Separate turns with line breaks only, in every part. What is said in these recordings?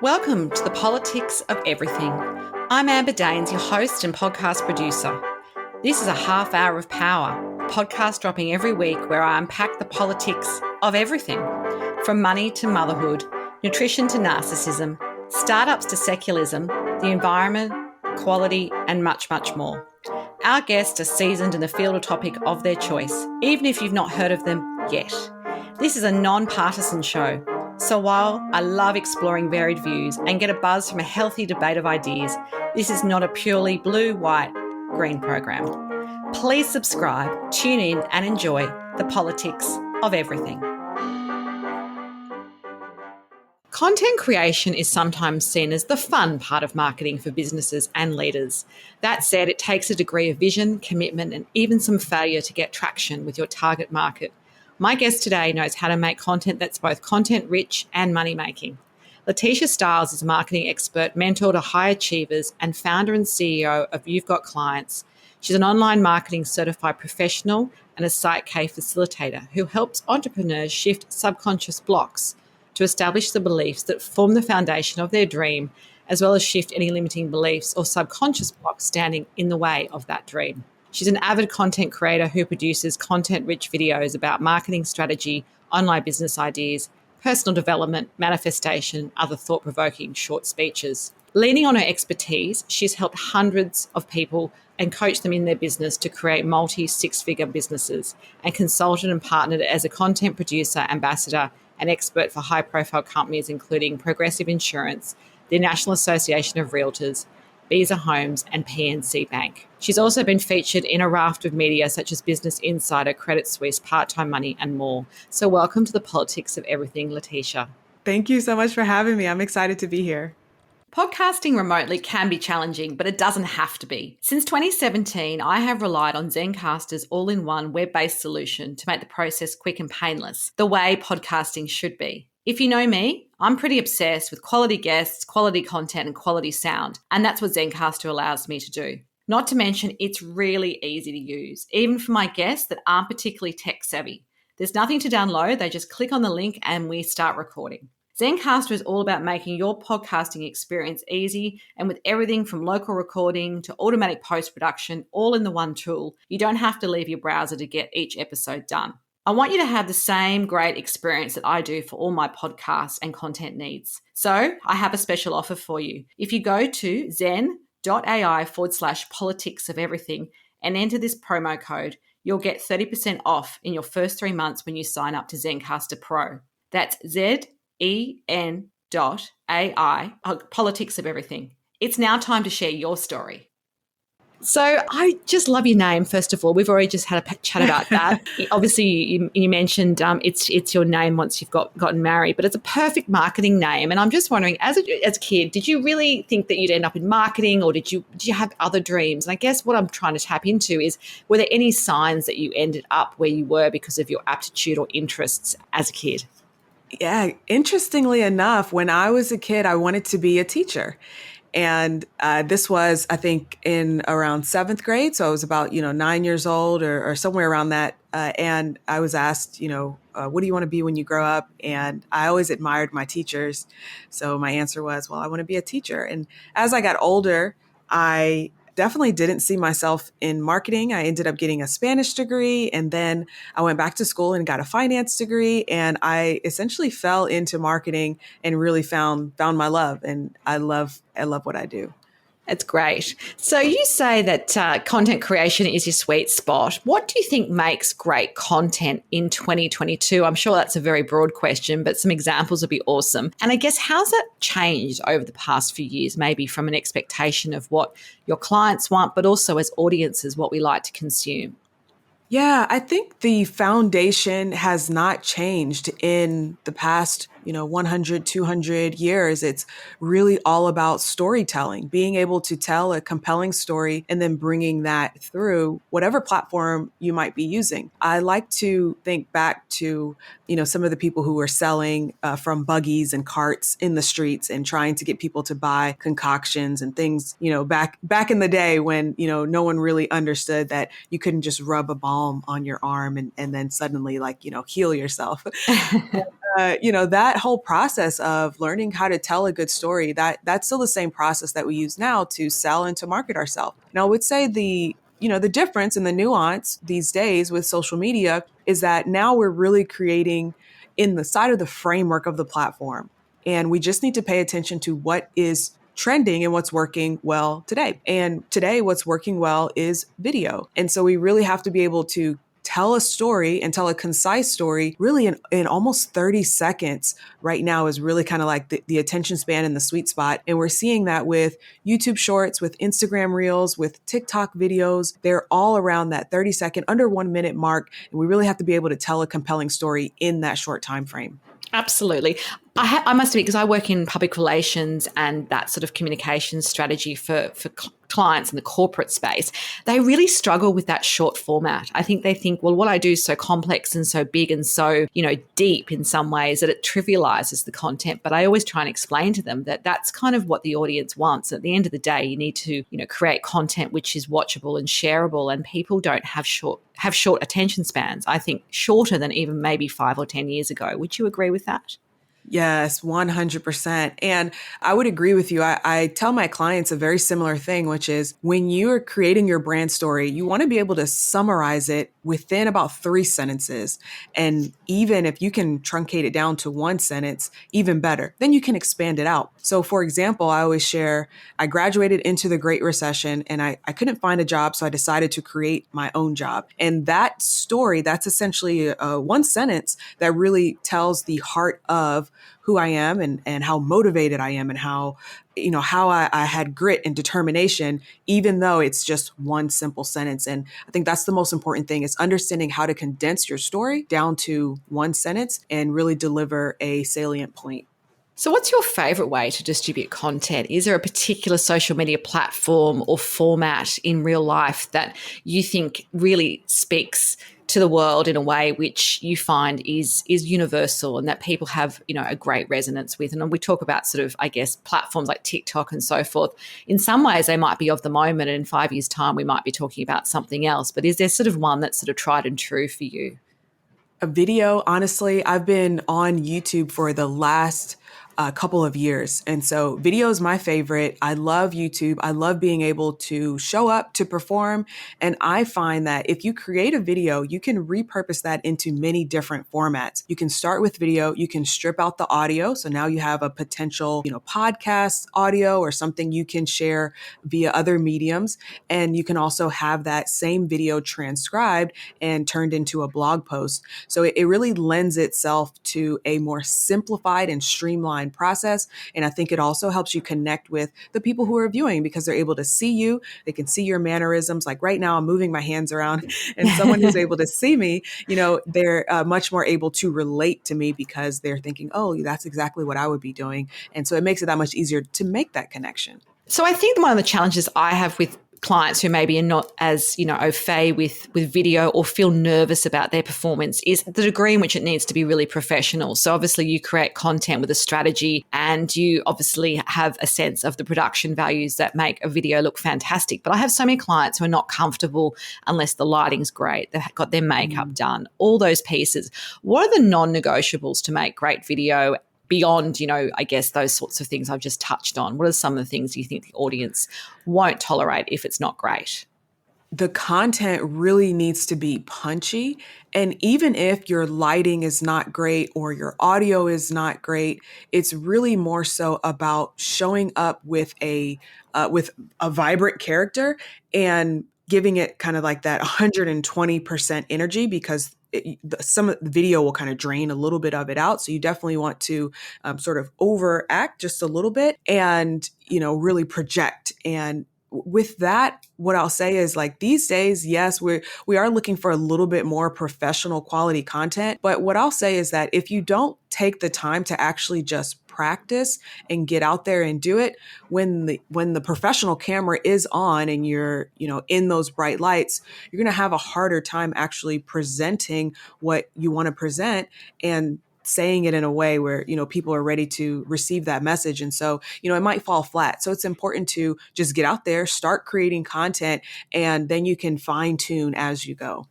Welcome to the Politics of Everything. I'm Amber Daines, your host and podcast producer. This is a half hour of power, a podcast dropping every week where I unpack the politics of everything, from money to motherhood, nutrition to narcissism, startups to secularism, the environment, quality, and much, much more. Our guests are seasoned in the field or topic of their choice, even if you've not heard of them yet. This is a non-partisan show. So while I love exploring varied views and get a buzz from a healthy debate of ideas, this is not a purely blue, white, green program. Please subscribe, tune in and enjoy the politics of everything. Content creation is sometimes seen as the fun part of marketing for businesses and leaders. That said, it takes a degree of vision, commitment, and even some failure to get traction with your target market. My guest today knows how to make content that's both content-rich and money-making. LaTisha Styles is a marketing expert, mentor to high achievers, and founder and CEO of You've Got Clients. She's an online marketing certified professional and a Psych-K Facilitator who helps entrepreneurs shift subconscious blocks to establish the beliefs that form the foundation of their dream, as well as shift any limiting beliefs or subconscious blocks standing in the way of that dream. She's an avid content creator who produces content-rich videos about marketing strategy, online business ideas, personal development, manifestation, and other thought-provoking short speeches. Leaning on her expertise, she's helped hundreds of people and coached them in their business to create multi-six-figure businesses, and consulted and partnered as a content producer, ambassador, and expert for high-profile companies including Progressive Insurance, the National Association of Realtors, Visa Homes, and PNC Bank. She's also been featured in a raft of media such as Business Insider, Credit Suisse, Part-Time Money, and more. So welcome to the Politics of Everything, LaTisha.
Thank you so much for having me. I'm excited to be here.
Podcasting remotely can be challenging, but it doesn't have to be. Since 2017, I have relied on Zencastr's all-in-one web-based solution to make the process quick and painless, the way podcasting should be. If you know me, I'm pretty obsessed with quality guests, quality content, and quality sound, and that's what Zencastr allows me to do. Not to mention, it's really easy to use, even for my guests that aren't particularly tech-savvy. There's nothing to download, they just click on the link and we start recording. Zencastr is all about making your podcasting experience easy, and with everything from local recording to automatic post-production all in the one tool, you don't have to leave your browser to get each episode done. I want you to have the same great experience that I do for all my podcasts and content needs. So I have a special offer for you. If you go to zen.ai/politics of everything and enter this promo code, you'll get 30% off in your first 3 months when you sign up to Zencastr Pro. That's zen.ai, politics of everything. It's now time to share your story. So I just love your name, first of all. We've already just had a chat about that. Obviously, you mentioned it's your name once you've gotten married, but it's a perfect marketing name. And I'm just wondering, as a kid, did you really think that you'd end up in marketing, or did you have other dreams? And I guess what I'm trying to tap into is, were there any signs that you ended up where you were because of your aptitude or interests as a kid?
Yeah, interestingly enough, when I was a kid, I wanted to be a teacher. And this was, I think, in around 7th grade. So I was about, 9 years old or somewhere around that. And I was asked, what do you want to be when you grow up? And I always admired my teachers. So my answer was, well, I want to be a teacher. And as I got older, I definitely didn't see myself in marketing. I ended up getting a Spanish degree, and then I went back to school and got a finance degree. And I essentially fell into marketing and really found my love. And I love what I do.
That's great. So you say that content creation is your sweet spot. What do you think makes great content in 2022? I'm sure that's a very broad question, but some examples would be awesome. And I guess, how's that changed over the past few years, maybe from an expectation of what your clients want, but also as audiences, what we like to consume?
Yeah, I think the foundation has not changed in the past 100, 200 years. It's really all about storytelling, being able to tell a compelling story and then bringing that through whatever platform you might be using. I like to think back to, some of the people who were selling from buggies and carts in the streets and trying to get people to buy concoctions and things, back in the day when, no one really understood that you couldn't just rub a balm on your arm and then suddenly heal yourself. that whole process of learning how to tell a good story, that's still the same process that we use now to sell and to market ourselves. Now, I would say the difference and the nuance these days with social media is that now we're really creating in the side of the framework of the platform. And we just need to pay attention to what is trending and what's working well today. And today, what's working well is video. And so we really have to be able to tell a story and tell a concise story really in almost 30 seconds right now is really kind of like the attention span and the sweet spot. And we're seeing that with YouTube shorts, with Instagram reels, with TikTok videos. They're all around that 30-second, under 1 minute mark. And we really have to be able to tell a compelling story in that short time frame.
Absolutely. I must admit, because I work in public relations and that sort of communication strategy for clients in the corporate space, they really struggle with that short format. I think they think, well, what I do is so complex and so big and so, deep in some ways that it trivializes the content. But I always try and explain to them that that's kind of what the audience wants. At the end of the day, you need to, create content which is watchable and shareable, and people don't have short attention spans. I think shorter than even maybe 5 or 10 years ago. Would you agree with that?
Yes, 100%. And I would agree with you. I tell my clients a very similar thing, which is when you're creating your brand story, you want to be able to summarize it within about 3 sentences. And even if you can truncate it down to 1 sentence, even better. Then you can expand it out. So for example, I always share, I graduated into the Great Recession and I couldn't find a job. So I decided to create my own job. And that story, that's essentially 1 sentence that really tells the heart of who I am and how motivated I am and how I had grit and determination, even though it's just 1 simple sentence. And I think that's the most important thing, is understanding how to condense your story down to 1 sentence and really deliver a salient point.
So what's your favorite way to distribute content? Is there a particular social media platform or format in real life that you think really speaks to the world in a way which you find is universal and that people have, a great resonance with? And we talk about sort of, I guess, platforms like TikTok and so forth. In some ways, they might be of the moment, and in 5 years' time, we might be talking about something else. But is there sort of one that's sort of tried and true for you?
A video, honestly, I've been on YouTube for the last couple of years. And so video is my favorite. I love YouTube. I love being able to show up to perform. And I find that if you create a video, you can repurpose that into many different formats. You can start with video. You can strip out the audio. So now you have a potential, podcast audio or something you can share via other mediums. And you can also have that same video transcribed and turned into a blog post. So it really lends itself to a more simplified and streamlined process. And I think it also helps you connect with the people who are viewing, because they're able to see you. They can see your mannerisms. Like right now, I'm moving my hands around, and someone who's able to see me, they're much more able to relate to me because they're thinking, oh, that's exactly what I would be doing. And so it makes it that much easier to make that connection.
So I think one of the challenges I have with clients who maybe are not as, au fait with video or feel nervous about their performance is the degree in which it needs to be really professional. So obviously you create content with a strategy, and you obviously have a sense of the production values that make a video look fantastic. But I have so many clients who are not comfortable unless the lighting's great, they've got their makeup done, all those pieces. What are the non-negotiables to make great video beyond, I guess those sorts of things I've just touched on? What are some of the things you think the audience won't tolerate if it's not great?
The content really needs to be punchy. And even if your lighting is not great or your audio is not great, it's really more so about showing up with a vibrant character and giving it kind of like that 120% energy, because some of the video will kind of drain a little bit of it out. So you definitely want to sort of overact just a little bit and, really project. And with that, what I'll say is, like, these days, yes, we are looking for a little bit more professional quality content. But what I'll say is that if you don't take the time to actually just practice and get out there and do it, when the professional camera is on and you're, in those bright lights, you're going to have a harder time actually presenting what you want to present and saying it in a way where, people are ready to receive that message. And so, it might fall flat. So it's important to just get out there, start creating content, and then you can fine tune as you go.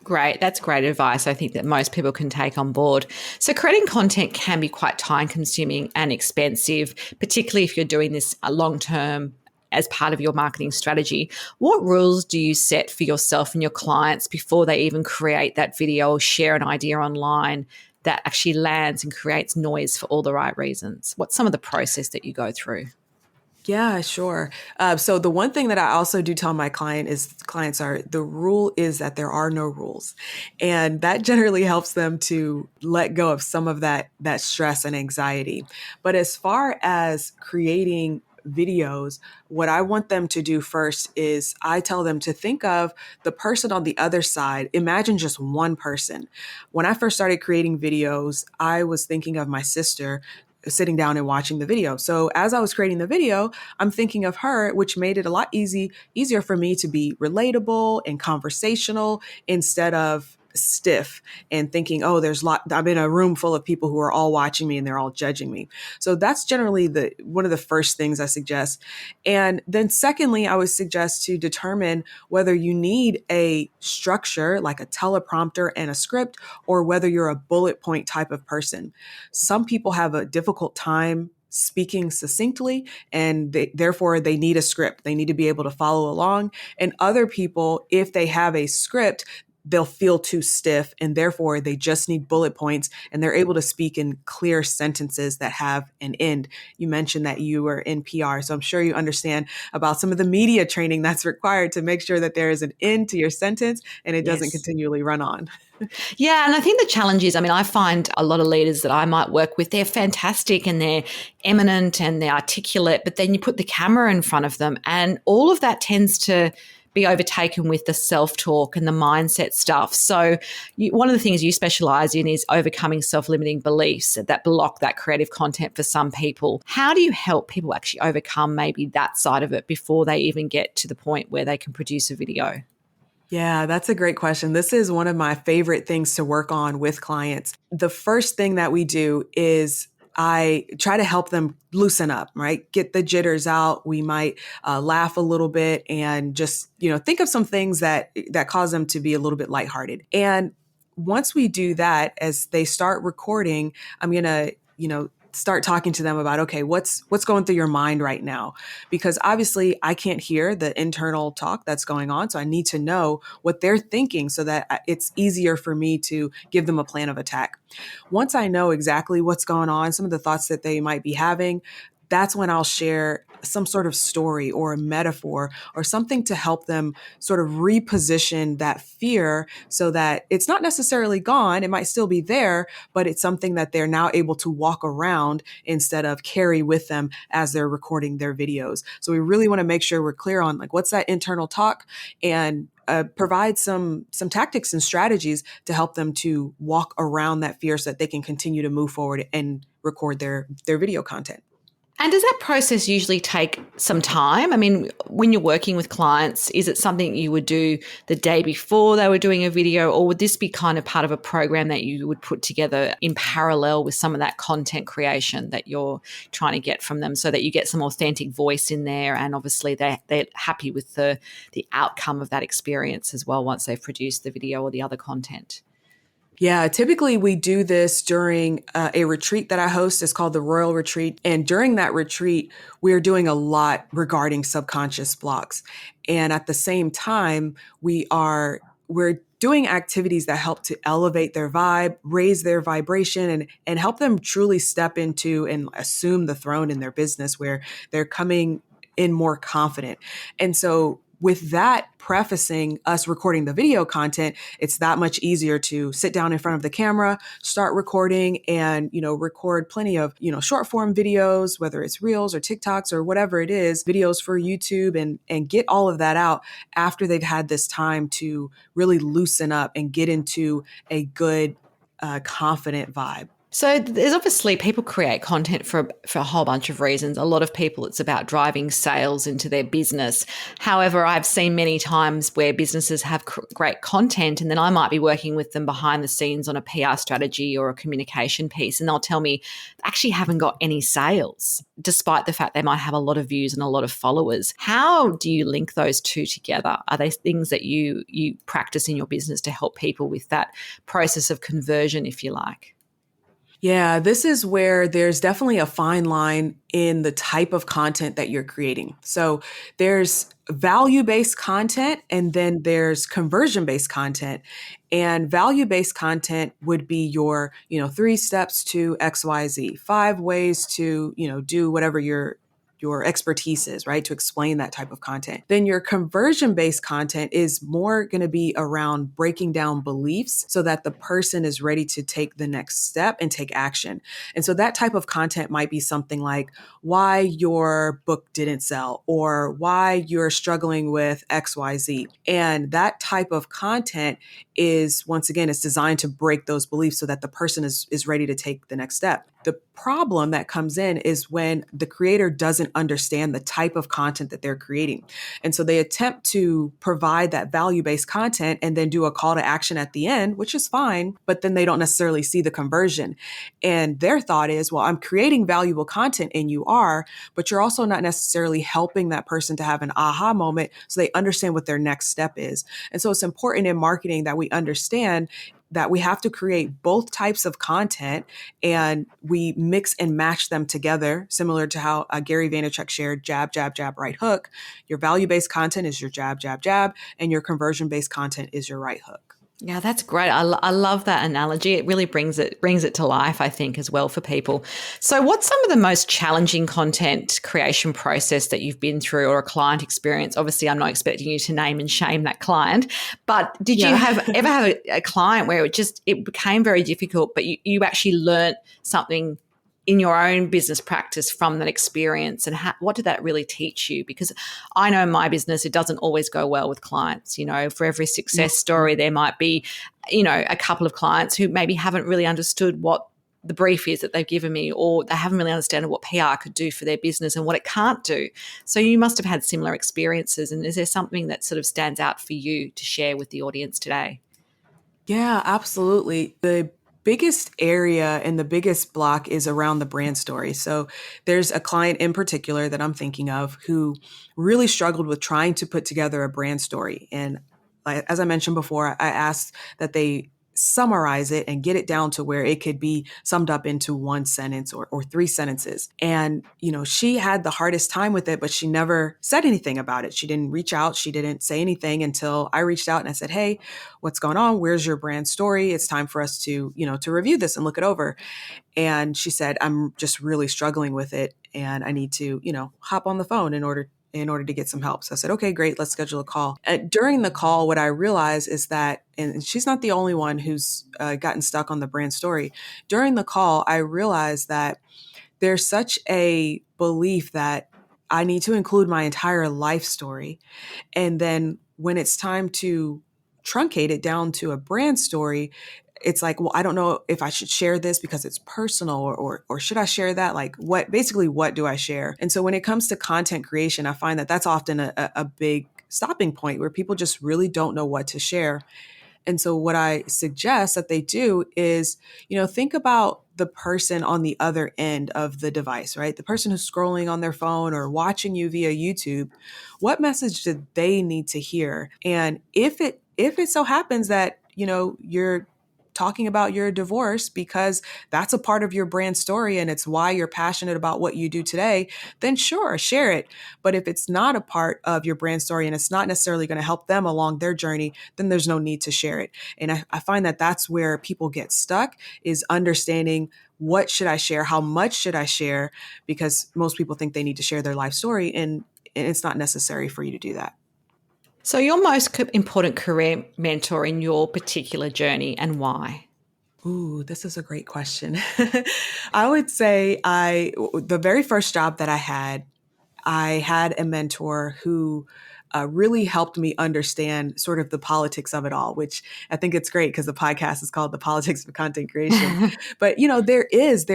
Great. That's great advice. I think that most people can take on board. So, creating content can be quite time consuming and expensive, particularly if you're doing this long term as part of your marketing strategy. What rules do you set for yourself and your clients before they even create that video or share an idea online that actually lands and creates noise for all the right reasons? What's some of the process that you go through?
Yeah, sure. So the one thing that I also do tell my clients are the rule is that there are no rules, and that generally helps them to let go of some of that stress and anxiety. But as far as creating videos, what I want them to do first is I tell them to think of the person on the other side. Imagine just one person. When I first started creating videos, I was thinking of my sister sitting down and watching the video. So as I was creating the video, I'm thinking of her, which made it a lot easier for me to be relatable and conversational instead of stiff and thinking, oh, I'm in a room full of people who are all watching me and they're all judging me. So that's generally one of the first things I suggest. And then secondly, I would suggest to determine whether you need a structure like a teleprompter and a script, or whether you're a bullet point type of person. Some people have a difficult time speaking succinctly, and therefore they need a script. They need to be able to follow along. And other people, if they have a script, they'll feel too stiff, and therefore they just need bullet points, and they're able to speak in clear sentences that have an end. You mentioned that you were in PR, so I'm sure you understand about some of the media training that's required to make sure that there is an end to your sentence and it doesn't
Yes.
continually run on.
Yeah, and I think the challenge is, I mean, I find a lot of leaders that I might work with, they're fantastic and they're eminent and they're articulate, but then you put the camera in front of them and all of that tends to be overtaken with the self-talk and the mindset stuff. So one of the things you specialize in is overcoming self-limiting beliefs that block that creative content for some people. How do you help people actually overcome maybe that side of it before they even get to the point where they can produce a video?
Yeah, that's a great question. This is one of my favorite things to work on with clients. The first thing that we do is I try to help them loosen up, right? Get the jitters out. We might laugh a little bit and just, think of some things that cause them to be a little bit lighthearted. And once we do that, as they start recording, I'm going to, start talking to them about, okay, what's going through your mind right now? Because obviously I can't hear the internal talk that's going on. So I need to know what they're thinking so that it's easier for me to give them a plan of attack. Once I know exactly what's going on, some of the thoughts that they might be having, that's when I'll share some sort of story or a metaphor or something to help them sort of reposition that fear so that it's not necessarily gone. It might still be there, but it's something that they're now able to walk around instead of carry with them as they're recording their videos. So we really want to make sure we're clear on like, what's that internal talk, and provide some tactics and strategies to help them to walk around that fear so that they can continue to move forward and record their video content.
And does that process usually take some time? I mean, when you're working with clients, is it something you would do the day before they were doing a video, or would this be kind of part of a program that you would put together in parallel with some of that content creation that you're trying to get from them so that you get some authentic voice in there and obviously they're happy with the outcome of that experience as well once they've produced the video or the other content?
Yeah, typically we do this during a retreat that I host. It's called the Royal Retreat. And during that retreat, we're doing a lot regarding subconscious blocks. And at the same time, we're doing activities that help to elevate their vibe, raise their vibration, and help them truly step into and assume the throne in their business where they're coming in more confident. And so with that prefacing us recording the video content, it's that much easier to sit down in front of the camera, start recording, and, record plenty of, short form videos, whether it's reels or TikToks or whatever it is, videos for YouTube, and get all of that out after they've had this time to really loosen up and get into a good, confident vibe.
So there's obviously people create content for a whole bunch of reasons. A lot of people, it's about driving sales into their business. However, I've seen many times where businesses have great content, and then I might be working with them behind the scenes on a PR strategy or a communication piece, and they'll tell me they actually haven't got any sales, despite the fact they might have a lot of views and a lot of followers. How do you link those two together? Are they things that you practice in your business to help people with that process of conversion, if you like?
Yeah, this is where there's definitely a fine line in the type of content that you're creating. So there's value-based content and then there's conversion-based content. And value-based content would be your, 3 steps to XYZ, 5 ways to, do whatever your expertise is, right? To explain that type of content. Then your conversion based content is more going to be around breaking down beliefs so that the person is ready to take the next step and take action. And so that type of content might be something like why your book didn't sell or why you're struggling with XYZ. And that type of content is, once again, it's designed to break those beliefs so that the person is ready to take the next step. The problem that comes in is when the creator doesn't understand the type of content that they're creating. And so they attempt to provide that value-based content and then do a call to action at the end, which is fine, but then they don't necessarily see the conversion. And their thought is, well, I'm creating valuable content and you are, but you're also not necessarily helping that person to have an aha moment so they understand what their next step is. And so it's important in marketing that we understand that we have to create both types of content and we mix and match them together, similar to how Gary Vaynerchuk shared jab, jab, jab, right hook. Your value-based content is your jab, jab, jab, and your conversion-based content is your right hook.
Yeah, that's great. I love that analogy. It really brings it to life, I think, as well for people. So what's some of the most challenging content creation process that you've been through or a client experience? Obviously, I'm not expecting you to name and shame that client, but did you ever have a client where it became very difficult, but you actually learnt something in your own business practice from that experience, and what did that really teach you? Because I know in my business, it doesn't always go well with clients. For every success story, there might be, a couple of clients who maybe haven't really understood what the brief is that they've given me, or they haven't really understood what PR could do for their business and what it can't do. So you must have had similar experiences. And is there something that sort of stands out for you to share with the audience today?
Yeah, absolutely. The biggest area and the biggest block is around the brand story. So there's a client in particular that I'm thinking of who really struggled with trying to put together a brand story. And as I mentioned before, I asked that they summarize it and get it down to where it could be summed up into 1 sentence or 3 sentences. And, she had the hardest time with it, but she never said anything about it. She didn't reach out. She didn't say anything until I reached out and I said, hey, what's going on? Where's your brand story? It's time for us to, to review this and look it over. And she said, I'm just really struggling with it. And I need to, hop on the phone in order to get some help. So I said, okay, great. Let's schedule a call. During the call, what I realized is that, and she's not the only one who's gotten stuck on the brand story. During the call, I realized that there's such a belief that I need to include my entire life story. And then when it's time to truncate it down to a brand story, it's like, well, I don't know if I should share this because it's personal or should I share that? Like what do I share? And so when it comes to content creation, I find that that's often a big stopping point where people just really don't know what to share. And so what I suggest that they do is, think about the person on the other end of the device, right? The person who's scrolling on their phone or watching you via YouTube. What message did they need to hear? And if it so happens that, you're talking about your divorce because that's a part of your brand story and it's why you're passionate about what you do today, then sure, share it. But if it's not a part of your brand story and it's not necessarily going to help them along their journey, then there's no need to share it. And I find that that's where people get stuck, is understanding what should I share? How much should I share? Because most people think they need to share their life story and it's not necessary for you to do that.
So your most important career mentor in your particular journey, and why?
Ooh, this is a great question. I would say the very first job that I had a mentor who really helped me understand sort of the politics of it all, which I think it's great because the podcast is called The Politics of Content Creation. But, there is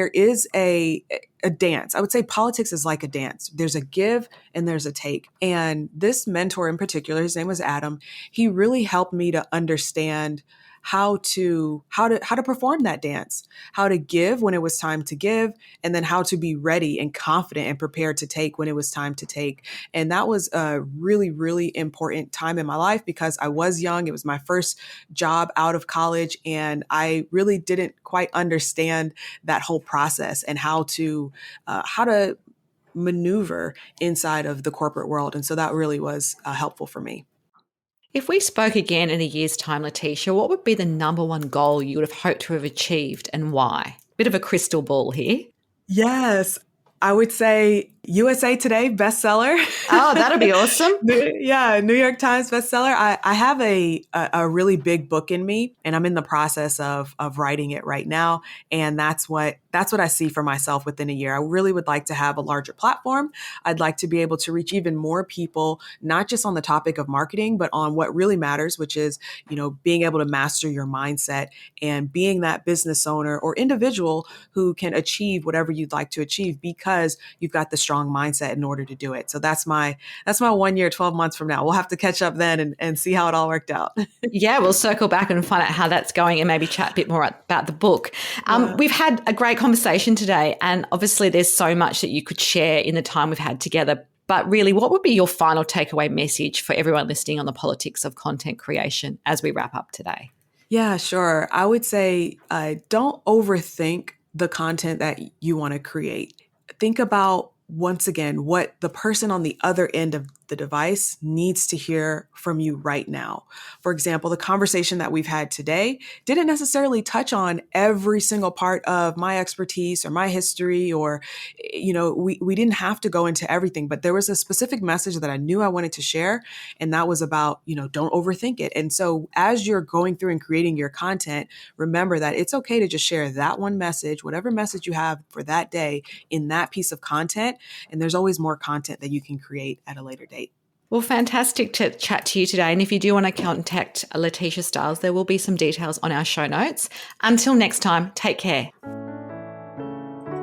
a dance. I would say politics is like a dance. There's a give and there's a take. And this mentor in particular, his name was Adam, he really helped me to understand how to perform that dance, how to give when it was time to give, and then how to be ready and confident and prepared to take when it was time to take. And that was a really, really important time in my life because I was young. It was my first job out of college, and I really didn't quite understand that whole process and how to maneuver inside of the corporate world. And so that really was helpful for me.
If we spoke again in a year's time, LaTisha, what would be the number one goal you would have hoped to have achieved and why? Bit of a crystal ball here.
Yes, I would say USA Today bestseller.
Oh, that'd be awesome.
Yeah, New York Times bestseller. I have a really big book in me, and I'm in the process of writing it right now. And that's what I see for myself within a year. I really would like to have a larger platform. I'd like to be able to reach even more people, not just on the topic of marketing, but on what really matters, which is, being able to master your mindset and being that business owner or individual who can achieve whatever you'd like to achieve because you've got the strong mindset in order to do it. So that's my 1 year, 12 months from now. We'll have to catch up then and see how it all worked out.
Yeah, we'll circle back and find out how that's going and maybe chat a bit more about the book. We've had a great conversation today, and obviously there's so much that you could share in the time we've had together. But really, what would be your final takeaway message for everyone listening on the politics of content creation as we wrap up today?
Yeah, sure. I would say don't overthink the content that you want to create. Think about, once again, what the person on the other end of the device needs to hear from you right now. For example, the conversation that we've had today didn't necessarily touch on every single part of my expertise or my history, or, we didn't have to go into everything, but there was a specific message that I knew I wanted to share. And that was about, don't overthink it. And so as you're going through and creating your content, remember that it's okay to just share that one message, whatever message you have for that day in that piece of content. And there's always more content that you can create at a later date.
Well, fantastic to chat to you today. And if you do want to contact LaTisha Styles, there will be some details on our show notes. Until next time, take care.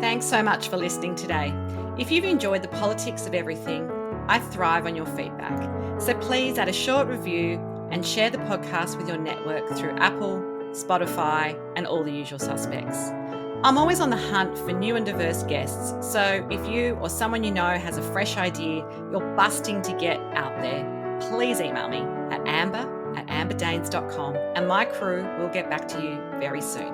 Thanks so much for listening today. If you've enjoyed the politics of everything, I thrive on your feedback. So please add a short review and share the podcast with your network through Apple, Spotify, and all the usual suspects. I'm always on the hunt for new and diverse guests, so if you or someone you know has a fresh idea you're busting to get out there, please email me at amber@amberdanes.com and my crew will get back to you very soon.